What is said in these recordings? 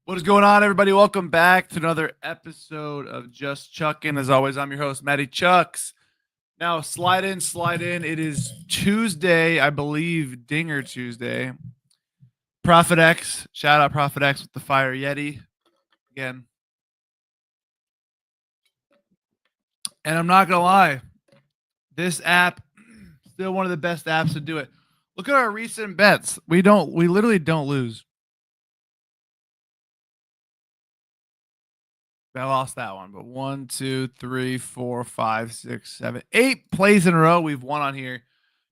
What is going on, everybody? Welcome back to another episode of Just Chuckin. As always, I'm your host, Matty Chucks. Now, slide in, slide in. It is Tuesday, I believe, Dinger Tuesday. Prophet X, shout out Prophet X with the Fire Yeti again. And I'm not gonna lie, this app still one of the best apps to do it. Look at our recent bets. We literally don't lose. I lost that one, but 1, 2, 3, 4, 5, 6, 7, 8 plays in a row we've won on here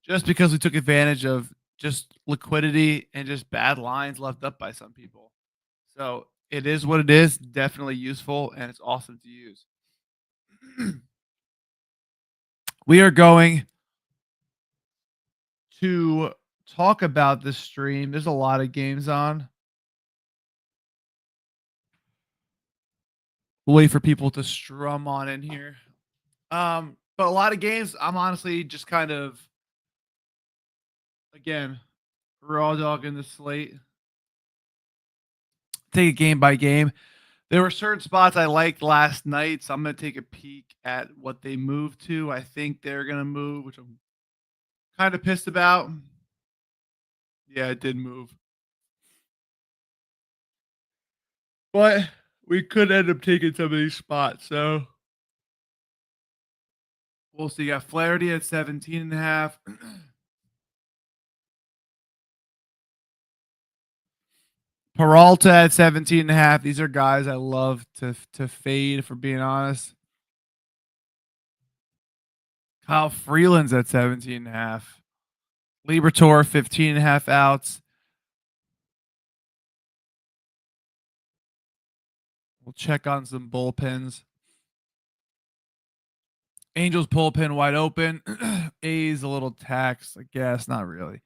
just because we took advantage of just liquidity and just bad lines left up by some people. So it is what it is. Definitely useful and it's awesome to use. We are going to talk about this stream. There's a lot of games on. We'll wait for people to strum on in here. But a lot of games, I'm honestly just kind of again raw dog in the slate. Take it game by game. There were certain spots I liked last night, so I'm going to take a peek at what they moved to. I think they're going to move, which I'm kind of pissed about. Yeah, it did move. But we could end up taking some of these spots, so we'll see. You got Flaherty at 17.5. Peralta at 17.5. These are guys I love to fade, for being honest. Kyle Freeland's at 17.5. Libertor, 15.5 outs. We'll check on some bullpens. Angels bullpen wide open. A's a little taxed, I guess. Not really.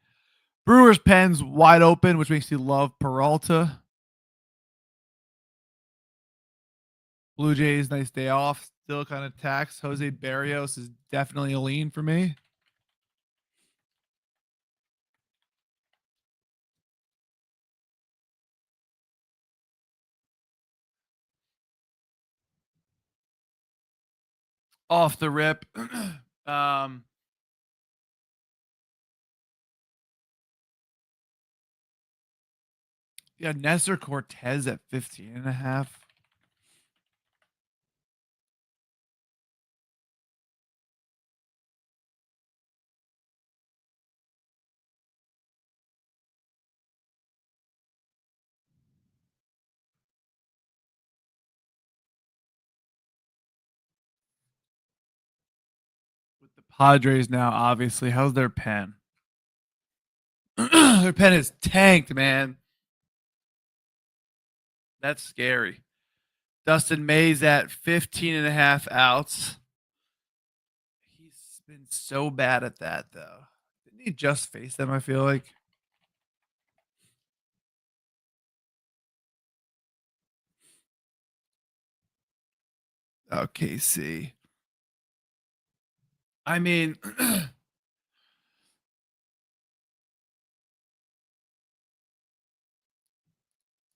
Brewers pen's wide open, which makes you love Peralta. Blue Jays, nice day off. Still kind of taxed. Jose Barrios is definitely a lean for me. Off the rip. Yeah, Nestor Cortez at 15.5. With the Padres now, obviously, how's their pen? Their pen is tanked, man. That's scary. Dustin May's at 15.5 outs. He's been so bad at that, though. Didn't he just face them, I feel like? Okay, see. I mean,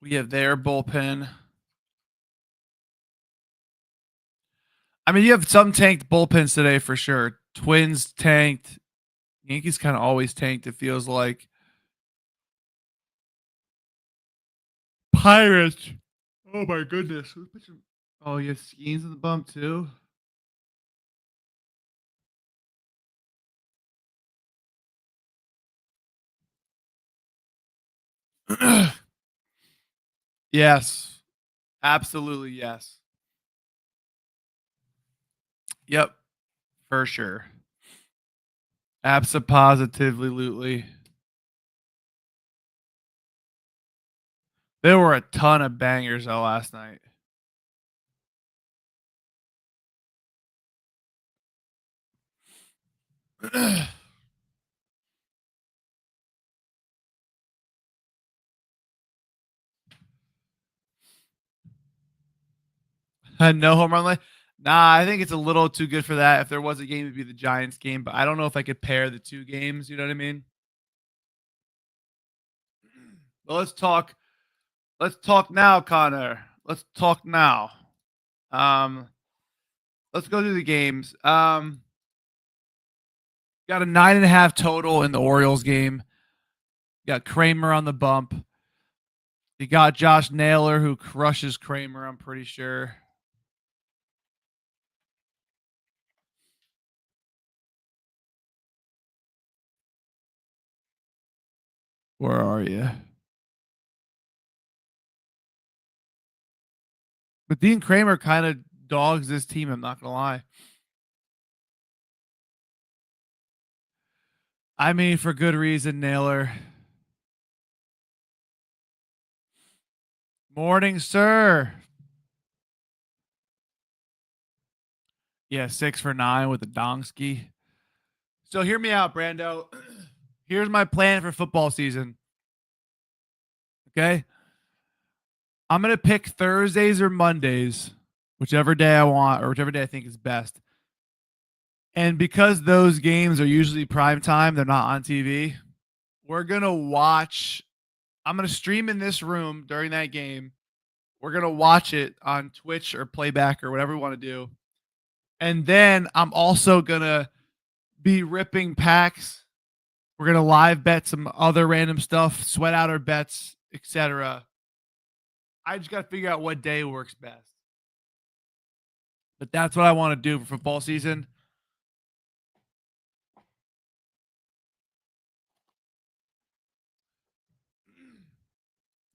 we have their bullpen. I mean, you have some tanked bullpens today for sure. Twins tanked. Yankees kind of always tanked, it feels like. Pirates. Oh my goodness. Oh, you have Skeens in the bump too? Yes. Absolutely yes. Yep. For sure. Absolutely. There were a ton of bangers though last night. No home run line. Nah, I think it's a little too good for that. If there was a game, it'd be the Giants game, but I don't know if I could pair the two games. You know what I mean? Well, let's talk Let's talk now, Connor. Let's talk now. Um, let's go through the games. Got a 9.5 total in the Orioles game. Got Kramer on the bump. You got Josh Naylor who crushes Kramer, I'm pretty sure. Where are you? But Dean Kramer kind of dogs this team, I'm not going to lie. I mean, for good reason, Naylor. Morning, sir. Yeah, 6 for 9 with the Dongsky. So hear me out, Brando. Here's my plan for football season. Okay. I'm going to pick Thursdays or Mondays, whichever day I want or whichever day I think is best. And because those games are usually prime time, they're not on TV. We're going to watch. I'm going to stream in this room during that game. We're going to watch it on Twitch or playback or whatever we want to do. And then I'm also going to be ripping packs. We're going to live bet some other random stuff, sweat out our bets, etc. I just got to figure out what day works best. But that's what I want to do for football season.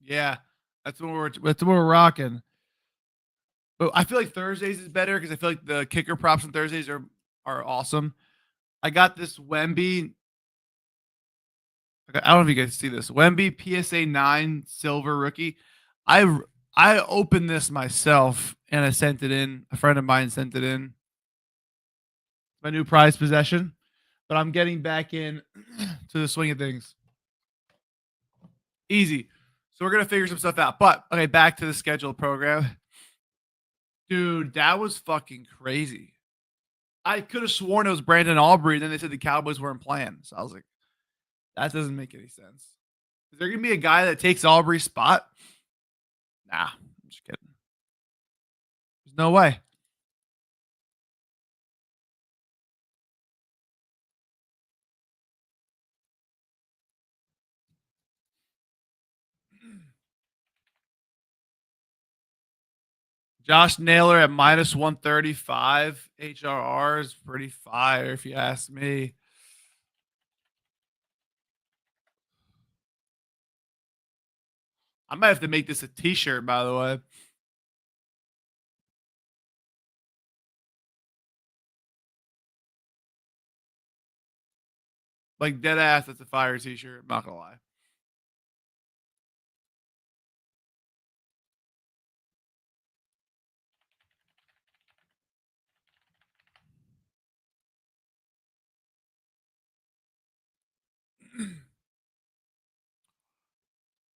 Yeah, that's what we're rocking. But I feel like Thursdays is better because I feel like the kicker props on Thursdays are awesome. I got this Wemby. I don't know if you guys see this Wemby PSA 9 silver rookie. I I opened this myself and I sent it in. A friend of mine sent it in. My new prized possession, but I'm getting back in to the swing of things. Easy. So we're gonna figure some stuff out. But okay, back to the scheduled program. Dude, that was fucking crazy. I could have sworn it was Brandon Aubrey, and then they said the Cowboys weren't playing. So I was like, that doesn't make any sense. Is there gonna be a guy that takes Aubrey's spot? Nah, I'm just kidding. There's no way. Josh Naylor at -135 HRR is pretty fire, if you ask me. I might have to make this a T-shirt, by the way. Like dead ass, that's a fire T-shirt. I'm not gonna lie.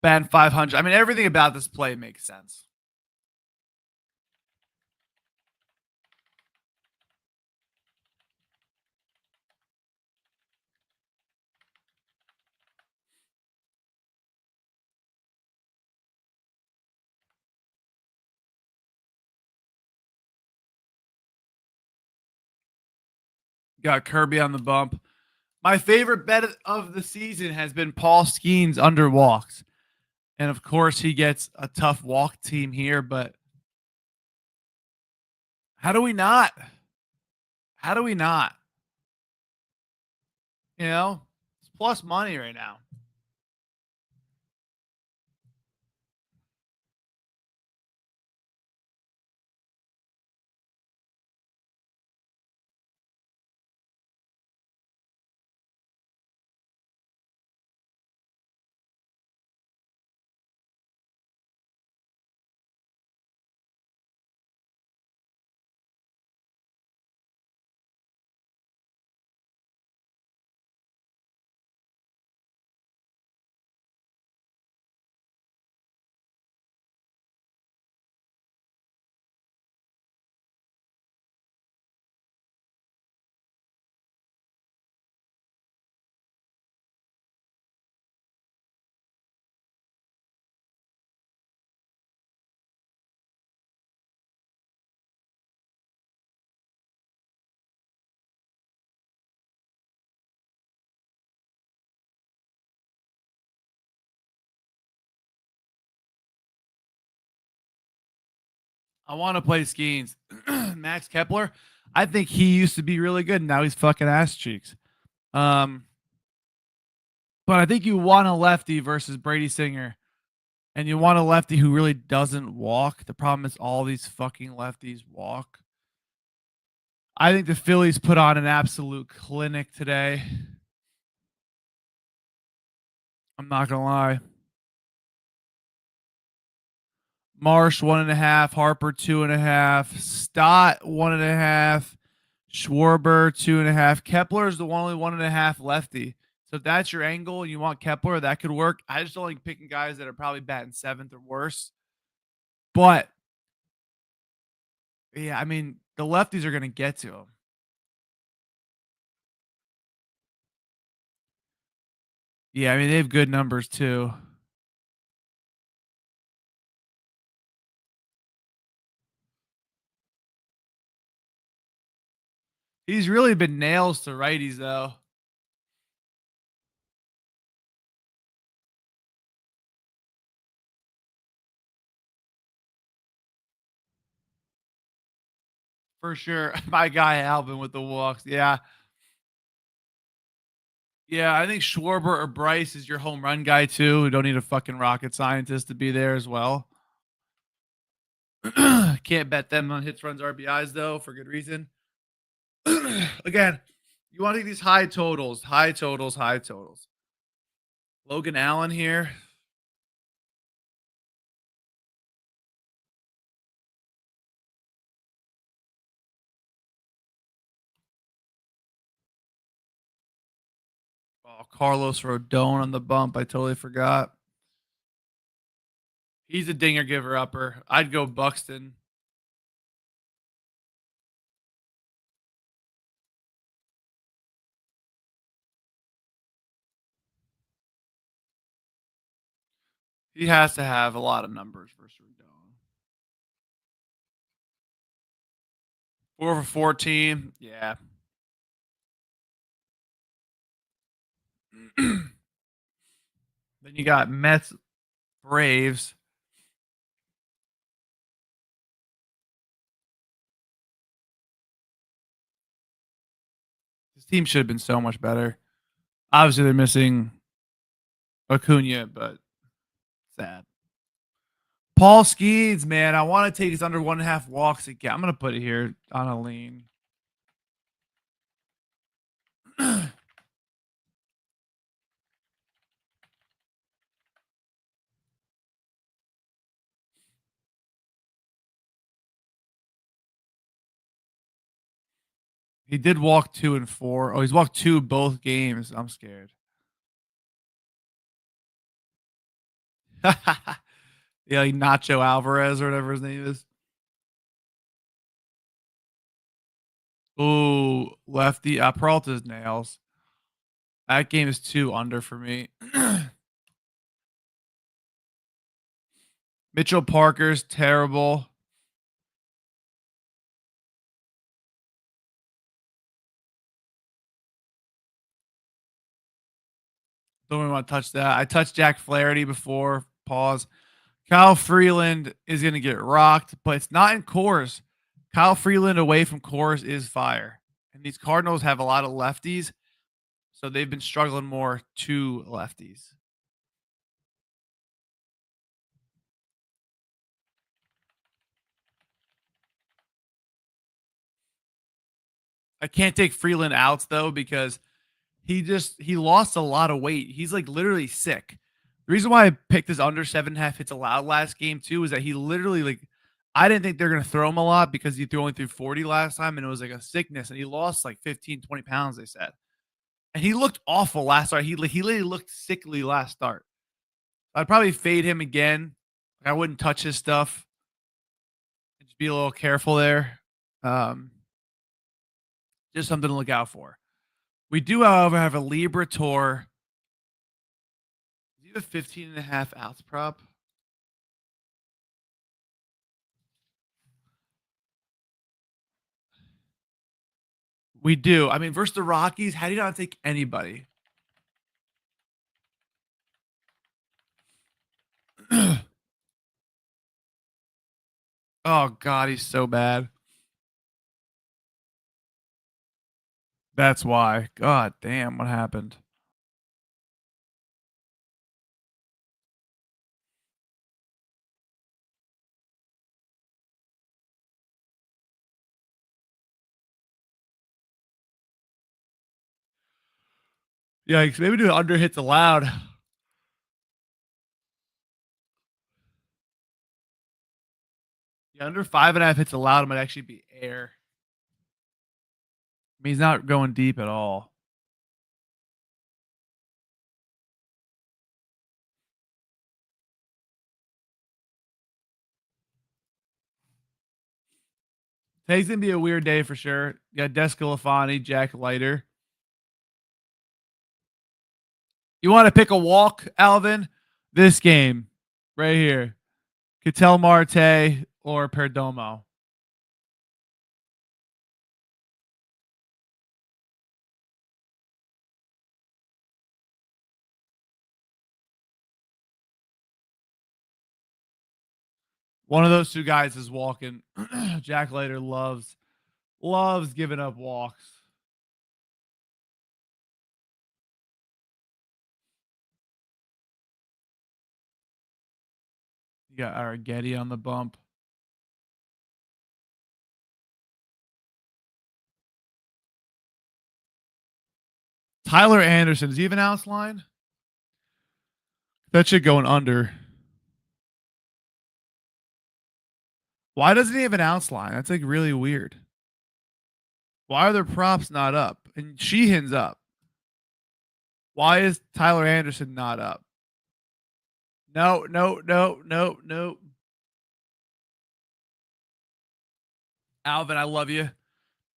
Band 500. I mean, everything about this play makes sense. Got Kirby on the bump. My favorite bet of the season has been Paul Skeens under walks. And of course, he gets a tough walk team here, but how do we not? How do we not? You know, it's plus money right now. I want to play Skeens. Max Kepler. I think he used to be really good. Now he's fucking ass cheeks. Um, but I think you want a lefty versus Brady Singer, and you want a lefty who really doesn't walk. The problem is all these fucking lefties walk. I think the Phillies put on an absolute clinic today. I'm not gonna lie. Marsh 1.5, Harper 2.5, Stott 1.5, Schwarber 2.5. Kepler is the only 1.5 lefty. So if that's your angle and you want Kepler, that could work. I just don't like picking guys that are probably batting seventh or worse. But yeah, I mean the lefties are gonna get to him. Yeah, I mean they have good numbers too. He's really been nails to righties though. For sure. My guy Alvin with the walks. Yeah. Yeah, I think Schwarber or Bryce is your home run guy too. We don't need a fucking rocket scientist to be there as well. Can't bet them on hits, runs, RBIs though, for good reason. Again, you want to get these high totals, high totals, high totals. Logan Allen here. Oh, Carlos Rodon on the bump. I totally forgot. He's a dinger giver upper. I'd go Buxton. He has to have a lot of numbers for Rodon. 4 for 14. Yeah. Then you got Mets, Braves. This team should have been so much better. Obviously, they're missing Acuna, but sad. Paul Skeens, man, I want to take his under 1.5 walks again. I'm gonna put it here on a lean. He did walk 2 and 4. Oh, he's walked 2 both games. I'm scared. Yeah, like Nacho Alvarez or whatever his name is. Oh, lefty. Peralta's nails. That game is 2 under for me. Mitchell Parker's terrible. Don't really want to touch that. I touched Jack Flaherty before. Pause. Kyle Freeland is going to get rocked, but it's not in cores. Kyle Freeland away from cores is fire. And these Cardinals have a lot of lefties, so they've been struggling more to lefties. I can't take Freeland outs though because he lost a lot of weight. He's like literally sick. The reason why I picked his under 7.5 hits allowed last game too is that he literally like I didn't think they're gonna throw him a lot because he only threw 40 last time and it was like a sickness and he lost like 15, 20 pounds, they said. And he looked awful last start. He literally looked sickly last start. I'd probably fade him again. I wouldn't touch his stuff. Just be a little careful there. Um, just something to look out for. We do, however, have a Libra Tour. Do you have a 15.5 outs prop? We do. I mean, versus the Rockies, how do you not take anybody? Oh God, he's so bad. That's why. God damn, what happened? Yikes! Maybe do an under hits allowed. Yeah, under 5.5 hits allowed might actually be air. I mean, he's not going deep at all. Today's gonna be a weird day for sure. You got Descalafani, Jack Leiter. You want to pick a walk, Alvin? This game right here. Ketel Marte or Perdomo. One of those two guys is walking. Jack Leiter loves giving up walks. You got Arrighetti on the bump. Tyler Anderson, is he even ounce line? That should go under. Why doesn't he have an ounce line? That's like really weird. Why are their props not up? And Sheehan's up. Why is Tyler Anderson not up? No, no, no, no, no. Alvin, I love you.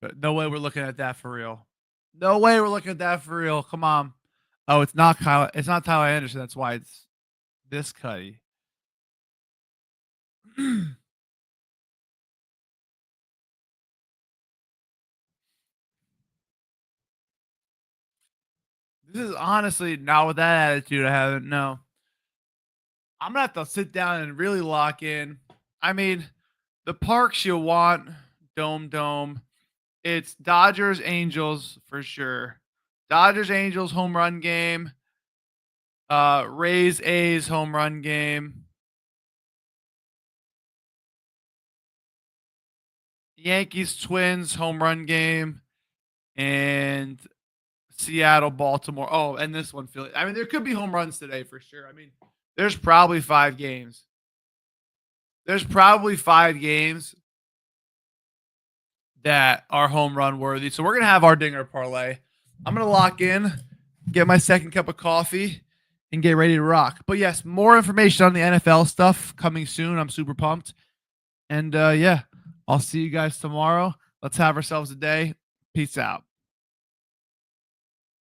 But no way we're looking at that for real. No way we're looking at that for real. Come on. Oh, it's not Kyle. It's not Tyler Anderson. That's why it's this cutty. This is honestly not with that attitude I haven't. No. I'm gonna have to sit down and really lock in. I mean, the parks you want, Dome. It's Dodgers, Angels for sure. Dodgers, Angels home run game. Rays, A's home run game. Yankees, Twins home run game, and Seattle, Baltimore. Oh, and this one, Philly. I mean, there could be home runs today for sure. I mean, there's probably 5 games. There's probably 5 games that are home run worthy. So we're gonna have our dinger parlay. I'm gonna lock in, get my second cup of coffee, and get ready to rock. But yes, more information on the NFL stuff coming soon. I'm super pumped. And yeah, I'll see you guys tomorrow. Let's have ourselves a day. Peace out.